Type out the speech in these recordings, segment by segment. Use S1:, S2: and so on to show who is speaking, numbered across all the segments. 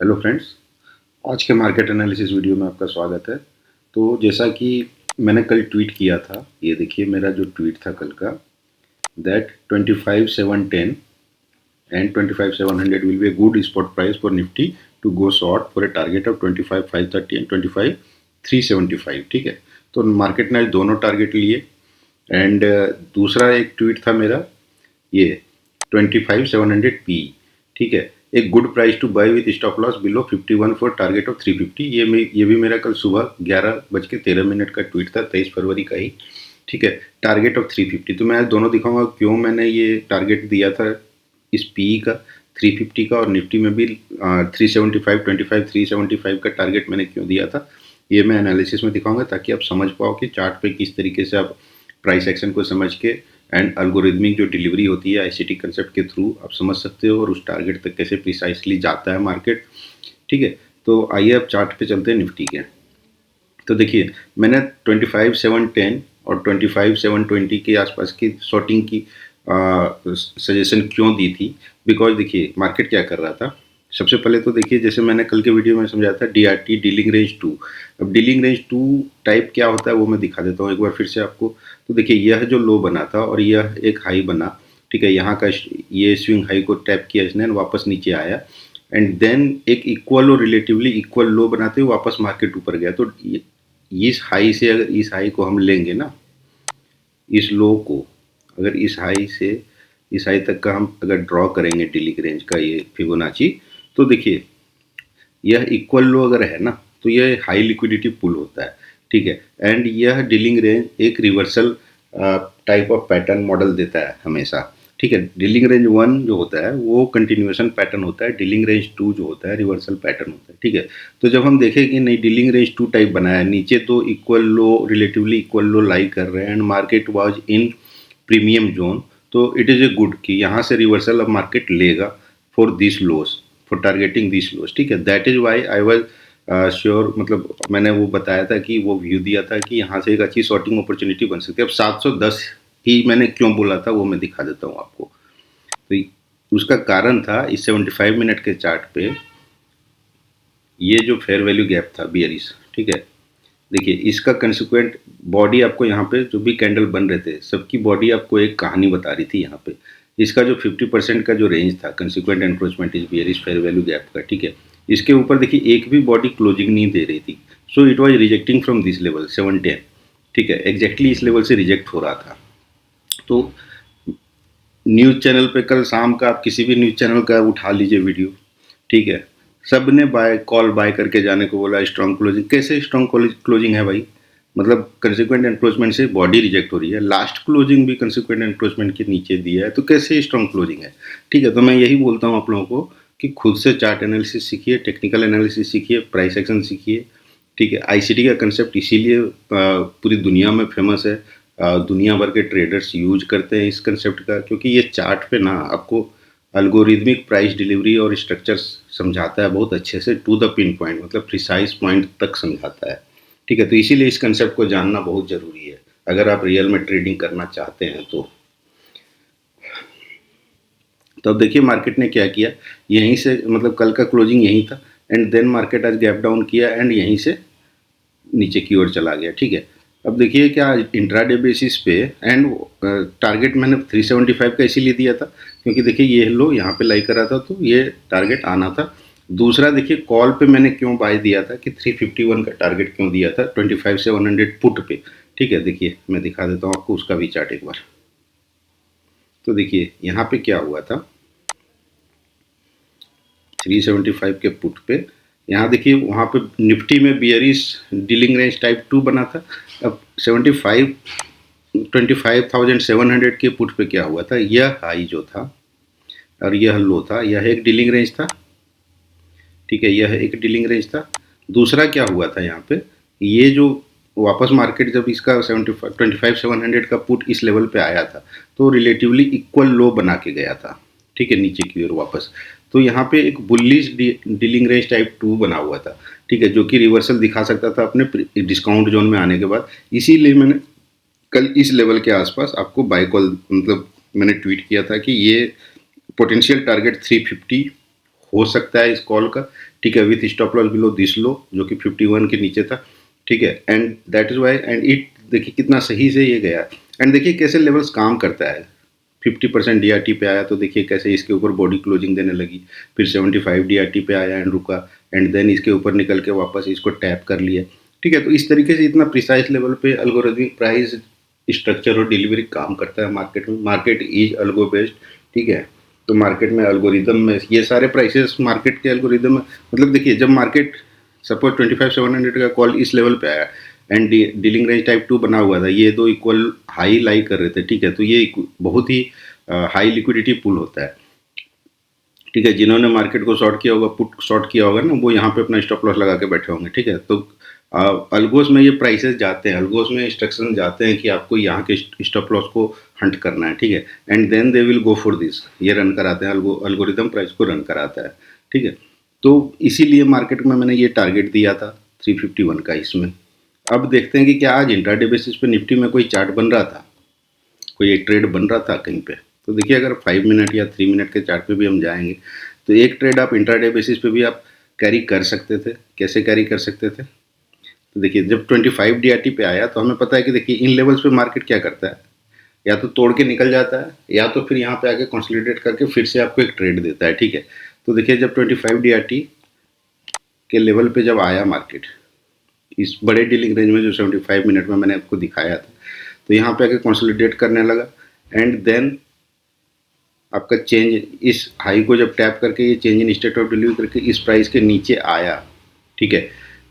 S1: Hello friends, आज के market analysis video में आपका स्वागत है। तो जैसा कि मैंने कल ट्वीट किया था, ये देखिए मेरा जो ट्वीट था कल का, that 25,710 and 25,700 will be a good spot price for Nifty to go short for a target of 25,530 and 25,375। ठीक है, तो मार्केट ने आज दोनों टारगेट लिए। एंड दूसरा एक ट्वीट था मेरा, ये 25,700 पी। ठीक है, एक good price to buy with stop loss below 51 for target of 350। ये भी मेरा कल सुबह 11:13 का ट्वीट था, 23 फरवरी का ही। ठीक है, टारगेट ऑफ 350। तो मैं आज दोनों दिखाऊंगा क्यों मैंने ये टारगेट दिया था इस पी का 350 का, और निफ्टी में भी 375 375 का टारगेट मैंने क्यों दिया था, ये मैं एनालिसिस में दिखाऊंगा ताकि आप समझ पाओ कि चार्ट पे किस तरीके से आप प्राइस एक्शन को समझ के एंड अल्गोरिदमिक जो डिलीवरी होती है आईसीटी कंसेप्ट के थ्रू आप समझ सकते हो, और उस टारगेट तक कैसे प्रिसाइसली जाता है मार्केट। ठीक है, तो आइए अब चार्ट पे चलते हैं निफ्टी के। तो देखिए मैंने 25,710 और 25,720 के आसपास की शॉर्टिंग की सजेशन क्यों दी थी, बिकॉज देखिए मार्केट क्या कर रहा था। सबसे पहले तो देखिए, जैसे मैंने कल के वीडियो में समझाया था, डीआरटी डीलिंग रेंज 2। अब डीलिंग रेंज 2 टाइप क्या होता है वो मैं दिखा देता हूँ एक बार फिर से आपको। तो देखिए यह जो लो बना था और यह एक हाई बना। ठीक है, यहाँ का ये स्विंग हाई को टैप किया इसने, वापस नीचे आया, एंड देन एक इक्वल और रिलेटिवली इक्वल लो बनाते हुए वापस मार्केट ऊपर गया। तो इस हाई से अगर इस हाई को हम लेंगे ना, इस लो को अगर इस हाई से इस हाई तक का हम अगर ड्रॉ करेंगे डीलिंग रेंज का ये फिबोनाची, तो देखिए यह इक्वल लो अगर है ना, तो यह हाई लिक्विडिटी पुल होता है। ठीक है, एंड यह डीलिंग रेंज एक reversal type of pattern model देता है हमेशा। ठीक है, डीलिंग रेंज 1 जो होता है वो कंटिन्यूएशन पैटर्न होता है, डीलिंग रेंज 2 जो होता है रिवर्सल पैटर्न होता है। ठीक है, तो जब हम देखें कि नहीं डीलिंग रेंज 2 टाइप बनाया है, नीचे तो equal low relatively equal low lie कर रहे हैं and market was in premium zone, तो इट इज़ ए गुड कि यहाँ से रिवर्सल अब मार्केट लेगा for this lows, for targeting this lows. ठीक है, that is why I was sure, मतलब मैंने वो बताया था कि वो व्यू दिया था कि यहाँ से एक अच्छी शॉर्टिंग अपॉर्चुनिटी बन सकती है। अब 710 ही मैंने क्यों बोला था वो मैं दिखा देता हूँ आपको। तो उसका कारण था इस 75 मिनट के चार्ट पे ये जो फेयर वैल्यू गैप था बियरिश। ठीक है, देखिए इसका कंसिक्वेंट बॉडी आपको यहाँ पे जो भी कैंडल बन रहे थे सबकी बॉडी आपको एक कहानी बता रही थी यहाँ पे। इसका जो 50% का जो रेंज था consequent encroachment is bearish fair value gap का। ठीक है, इसके ऊपर देखिए एक भी बॉडी क्लोजिंग नहीं दे रही थी, so it was rejecting from this level 710। ठीक है, एग्जैक्टली इस लेवल से रिजेक्ट हो रहा था। तो न्यूज़ चैनल पे कल शाम का आप किसी भी न्यूज़ चैनल का उठा लीजिए वीडियो। ठीक है, सब ने बाय करके जाने को बोला, स्ट्रॉन्ग क्लोजिंग। कैसे स्ट्रॉन्ग क्लोजिंग है भाई, मतलब कंसिक्वेंट एनक्रोचमेंट से बॉडी रिजेक्ट हो रही है, लास्ट क्लोजिंग भी कंसिक्वेंट एनक्रोचमेंट के नीचे दिया है, तो कैसे स्ट्रॉन्ग क्लोजिंग है। ठीक है, तो मैं यही बोलता हूँ आप लोगों को कि खुद से चार्ट एनालिसिस सीखिए, टेक्निकल एनालिसिस सीखिए, प्राइस एक्शन सीखिए। ठीक है, आईसीटी का कंसेप्ट इसीलिए पूरी दुनिया में फेमस है, दुनिया भर के ट्रेडर्स यूज करते हैं इस कंसेप्ट का, क्योंकि ये चार्ट पे ना आपको अल्गोरिदमिक प्राइस डिलीवरी और स्ट्रक्चर समझाता है बहुत अच्छे से, टू द पिन पॉइंट, मतलब प्रिसाइज पॉइंट तक समझाता है। ठीक है, तो इसीलिए इस कंसेप्ट को जानना बहुत ज़रूरी है अगर आप रियल में ट्रेडिंग करना चाहते हैं तो अब देखिए मार्केट ने क्या किया, यहीं से मतलब कल का क्लोजिंग यहीं था, एंड देन मार्केट आज गैप डाउन किया एंड यहीं से नीचे की ओर चला गया। ठीक है, अब देखिए क्या इंट्राडे बेसिस पे, एंड टारगेट मैंने 375 का इसीलिए दिया था क्योंकि देखिए ये लो यहाँ पे लाई कर रहा था, तो ये टारगेट आना था। दूसरा देखिए कॉल पे मैंने क्यों बाय दिया था कि 351 का टारगेट क्यों दिया था 25,700 पुट पे। ठीक है, देखिए मैं दिखा देता हूँ आपको उसका भी चार्ट एक बार। तो देखिए यहाँ पे क्या हुआ था, 375 के पुट पे, यहाँ देखिए वहाँ पे निफ्टी में बियरिश डीलिंग रेंज टाइप 2 बना था। अब 25,700 के पुट पे क्या हुआ था, यह हाई जो था और यह लो था, यह एक डीलिंग रेंज था। ठीक है, यह एक डीलिंग रेंज था। दूसरा क्या हुआ था यहाँ पे, ये जो वापस मार्केट जब इसका 25,700 का पुट इस लेवल पे आया था तो रिलेटिवली इक्वल लो बना के गया था। ठीक है, नीचे की ओर वापस, तो यहाँ पे एक बुलिश डीलिंग रेंज टाइप 2 बना हुआ था। ठीक है, जो कि रिवर्सल दिखा सकता था अपने डिस्काउंट जोन में आने के बाद। इसीलिए मैंने कल इस लेवल के आसपास आपको बाय कॉल, मतलब मैंने ट्वीट किया था कि ये पोटेंशियल टारगेट 350 हो सकता है इस कॉल का। ठीक है, with stop loss below this low जो कि 51 के नीचे था, ठीक है। And that is why, and it देखिए कितना सही से ये गया, एंड देखिए कैसे लेवल्स काम करता है। 50% डीआरटी पे आया तो देखिए कैसे इसके ऊपर बॉडी क्लोजिंग देने लगी, फिर 75 डीआरटी पे आया एंड रुका, एंड देन इसके ऊपर निकल के वापस इसको टैप कर लिया, ठीक है। तो इस तरीके से इतना प्रिसाइज लेवल पे अल्गोरिथमिक प्राइस स्ट्रक्चर और डिलीवरी काम करता है मार्केट में। मार्केट इज अल्गो बेस्ड, ठीक है। तो मार्केट में अल्गोरिदम में ये सारे प्राइसेस मार्केट के एल्गोरिदम में, मतलब देखिए जब मार्केट सपोज 25,700 का कॉल इस लेवल पे आया एंड डीलिंग रेंज टाइप 2 बना हुआ था, ये दो इक्वल हाई लाई कर रहे थे, ठीक है। तो ये बहुत ही हाई लिक्विडिटी पुल होता है, ठीक है। जिन्होंने मार्केट को शॉर्ट किया होगा, पुट शॉर्ट किया होगा ना, वो यहाँ पे अपना स्टॉप लॉस लगा के बैठे होंगे, ठीक है। तो अल्गोस में ये प्राइसेस जाते हैं, अल्गोस में इंस्ट्रक्शन जाते हैं कि आपको यहाँ के स्टॉप लॉस को हंट करना है, ठीक है। And then they will go for this, ये रन कराते हैं, अल्गोरिदम प्राइस को रन कराता है, ठीक है। तो इसीलिए मार्केट में मैंने ये टारगेट दिया था 351 का इसमें। अब देखते हैं कि क्या आज इंट्राडे बेसिस पे निफ्टी में कोई चार्ट बन रहा था, कोई एक ट्रेड बन रहा था कहीं पे। तो देखिए अगर 5 मिनट या 3 मिनट के चार्ट पे भी हम जाएंगे तो एक ट्रेड आप इंट्राडे बेसिस पे भी आप कैरी कर सकते थे। कैसे कैरी कर सकते थे, तो देखिए जब 25 डीआरटी पे आया तो हमें पता है कि देखिए इन लेवल्स पे मार्केट क्या करता है, या तो तोड़ के निकल जाता है या तो फिर यहाँ पे आके कंसोलिडेट करके फिर से आपको एक ट्रेड देता है, ठीक है। तो देखिए जब 25 डीआरटी के लेवल पे जब आया मार्केट इस बड़े डीलिंग रेंज में जो 75 मिनट में मैंने आपको दिखाया था, तो यहाँ पे आके कंसोलिडेट करने लगा एंड देन आपका चेंज इस हाई को जब टैप करके ये change in state of delivery करके इस प्राइस के नीचे आया, ठीक है।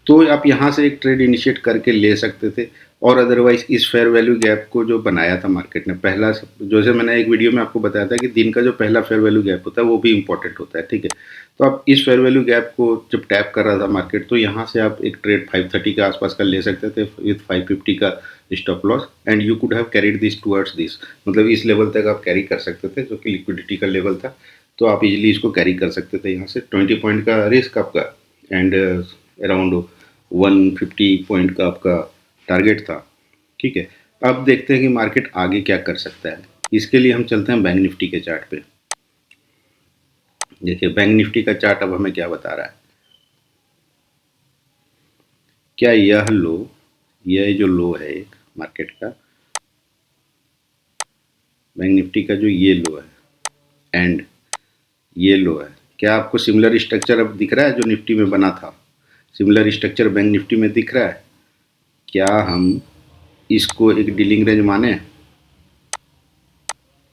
S1: तो आप यहाँ से एक ट्रेड इनिशिएट करके ले सकते थे, और अदरवाइज इस फेयर वैल्यू गैप को जो बनाया था मार्केट ने पहला, जैसे मैंने एक वीडियो में आपको बताया था कि दिन का जो पहला फेयर वैल्यू गैप होता है वो भी इंपॉर्टेंट होता है, ठीक है। तो आप इस फेयर वैल्यू गैप को जब टैप कर रहा था मार्केट, तो यहाँ से आप एक ट्रेड 530 के आसपास का ले सकते थे विथ 550 का stop loss, and you could have carried this towards this, मतलब इस लेवल तक आप कैरी कर सकते थे जो कि लिक्विडिटी का लेवल था। तो आप इजीली इसको कैरी कर सकते थे यहाँ से। 20 पॉइंट का रिस्क आपका एंड अराउंड 150 पॉइंट का आपका टारगेट था, ठीक है। अब देखते हैं कि मार्केट आगे क्या कर सकता है। इसके लिए हम चलते हैं बैंक निफ्टी के चार्ट पे। देखिए बैंक निफ्टी का चार्ट अब हमें क्या बता रहा है, क्या यह लो, यह जो लो है एक मार्केट का, बैंक निफ्टी का जो ये लो है एंड ये लो है, क्या आपको सिमिलर स्ट्रक्चर अब दिख रहा है जो निफ्टी में बना था? सिमिलर स्ट्रक्चर बैंक निफ्टी में दिख रहा है? क्या हम इसको एक डीलिंग रेंज माने?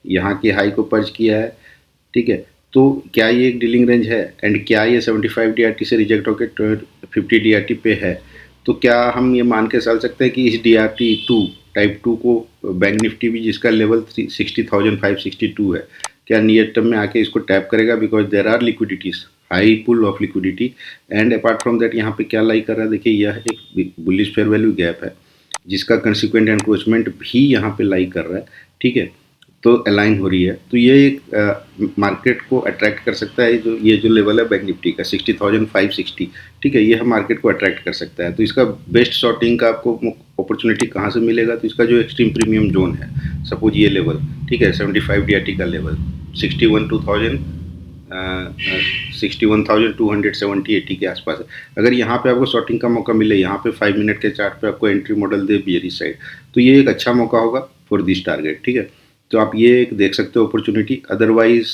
S1: यहाँ की हाई को पर्च किया है, ठीक है। तो क्या ये एक डीलिंग रेंज है, एंड क्या ये 75 डीआरटी से रिजेक्ट होकर 50 डीआरटी पे है? तो क्या हम ये मान के चल सकते हैं कि इस डीआरटी 2 टाइप 2 को बैंक निफ्टी भी, जिसका लेवल 60,562 है, क्या नियर टर्म में आके इसको टैप करेगा? Because there are liquidities, high pool of liquidity, and apart from that यहाँ पे क्या लाई कर रहा है, देखिए यह एक बुलिश फेयर वैल्यू गैप है जिसका कंसिक्वेंट एनक्रोचमेंट भी यहाँ पे लाई कर रहा है, ठीक है। तो अलाइन हो रही है, तो ये एक मार्केट को अट्रैक्ट कर सकता है। जो ये जो लेवल है बैंक निफ्टी का 60,560, ठीक है, ये हम मार्केट को अट्रैक्ट कर सकता है। तो इसका बेस्ट शॉर्टिंग का आपको अपॉर्चुनिटी कहाँ से मिलेगा, तो इसका जो एक्सट्रीम प्रीमियम जोन है, सपोज ये लेवल, ठीक है, 75 डीआरटी का लेवल 61,270 के आसपास है। अगर यहाँ पे आपको शॉर्टिंग का मौका मिले, यहाँ पे 5 मिनट के चार्ट पे आपको एंट्री मॉडल दे बियरिश साइड, तो ये एक अच्छा मौका होगा फॉर दिस टारगेट, ठीक है। तो आप ये एक देख सकते हो अपॉर्चुनिटी। अदरवाइज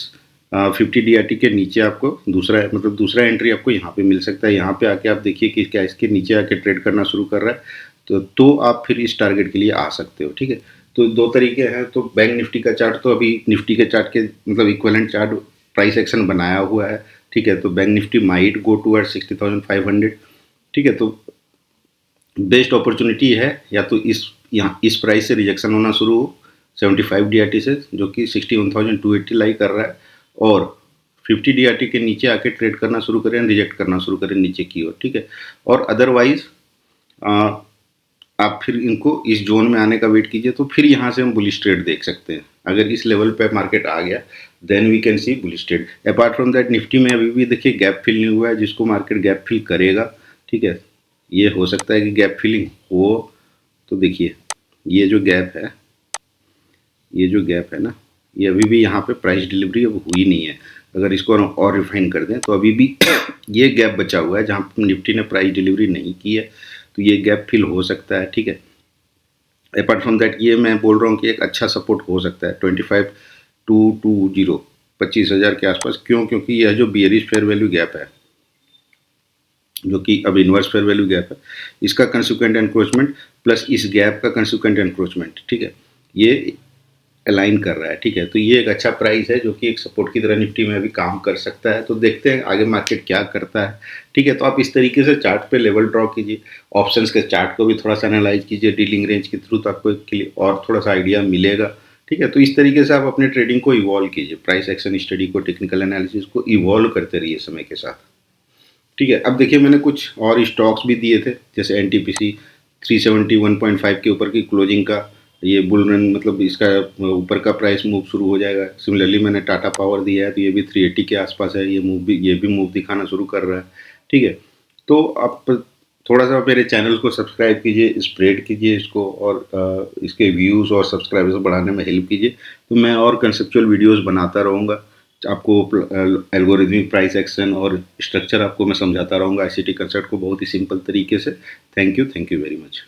S1: 50 डीआरटी के नीचे आपको दूसरा, मतलब दूसरा एंट्री आपको यहाँ पे मिल सकता है। यहाँ पे आके आप देखिए कि क्या इसके नीचे आके ट्रेड करना शुरू कर रहा है, तो आप फिर इस टारगेट के लिए आ सकते हो, ठीक है। तो दो तरीके हैं। तो बैंक निफ्टी का चार्ट तो अभी निफ्टी के चार्ट के मतलब इक्विवेलेंट चार्ट प्राइस एक्शन बनाया हुआ है, ठीक है। तो bank Nifty might go toward 60,500, ठीक है। तो बेस्ट अपॉर्चुनिटी है या तो यहाँ इस प्राइस से रिजेक्शन होना शुरू हो 75 डीआरटी से, जो कि 61,280 लाई कर रहा है, और 50 डीआरटी के नीचे आके ट्रेड करना शुरू करें, रिजेक्ट करना शुरू करें नीचे की ओर, ठीक है। और अदरवाइज आप फिर इनको इस जोन में आने का वेट कीजिए, तो फिर यहाँ से हम बुलिश ट्रेड देख सकते हैं। अगर इस लेवल पे मार्केट आ गया then we can see bullish trade. Apart from that Nifty में अभी भी देखिए गैप फिल नहीं हुआ है, जिसको मार्केट गैप फिल करेगा, ठीक है। ये हो सकता है कि गैप फिलिंग हो, तो देखिए ये जो गैप है, ये जो गैप है ना, ये अभी भी यहाँ पे प्राइस डिलीवरी अब हुई नहीं है। अगर इसको और रिफाइन कर दें तो अभी भी ये गैप बचा हुआ है जहाँ निफ्टी ने प्राइस डिलीवरी नहीं की है, तो ये गैप फिल हो सकता है, ठीक है। अपार्ट फ्रॉम दैट ये मैं बोल रहा हूँ कि एक अच्छा सपोर्ट हो सकता है 25,220, 25,000 के आसपास। क्यों? क्योंकि यह जो बियरिश फेयर वैल्यू गैप है, जो कि अब इन्वर्स फेयर वैल्यू गैप है, इसका कंसिक्वेंट एनक्रोचमेंट प्लस इस गैप का कंसिक्वेंट एनक्रोचमेंट, ठीक है, ये अलाइन कर रहा है, ठीक है। तो ये एक अच्छा प्राइस है जो कि एक सपोर्ट की तरह निफ्टी में भी काम कर सकता है। तो देखते हैं आगे मार्केट क्या करता है, ठीक है। तो आप इस तरीके से चार्ट पे लेवल ड्रॉ कीजिए, ऑप्शंस के चार्ट को भी थोड़ा सा एनालाइज कीजिए डीलिंग रेंज के थ्रू, तो आपको और थोड़ा सा आइडिया मिलेगा, ठीक है। तो इस तरीके से आप अपने ट्रेडिंग को इवॉल्व कीजिए, प्राइस एक्शन स्टडी को, टेक्निकल एनालिसिस को इवॉल्व करते रहिए समय के साथ, ठीक है। अब देखिए मैंने कुछ और स्टॉक्स भी दिए थे, जैसे NTPC 371.5 के ऊपर की क्लोजिंग का ये बुल रन, मतलब इसका ऊपर का प्राइस मूव शुरू हो जाएगा। सिमिलरली मैंने टाटा पावर दिया है, तो ये भी 380 के आसपास है, ये भी मूव दिखाना शुरू कर रहा है, ठीक है। तो आप थोड़ा सा मेरे चैनल को सब्सक्राइब कीजिए, स्प्रेड कीजिए इसको, और इसके व्यूज़ और सब्सक्राइबर्स बढ़ाने में हेल्प कीजिए। तो मैं और कंसेप्चुअल वीडियोस बनाता रहूँगा, आपको एल्गोरिथमिक प्राइस एक्शन और स्ट्रक्चर आपको मैं समझाता रहूँगा ICT कंसेप्ट को बहुत ही सिंपल तरीके से। Thank you very much.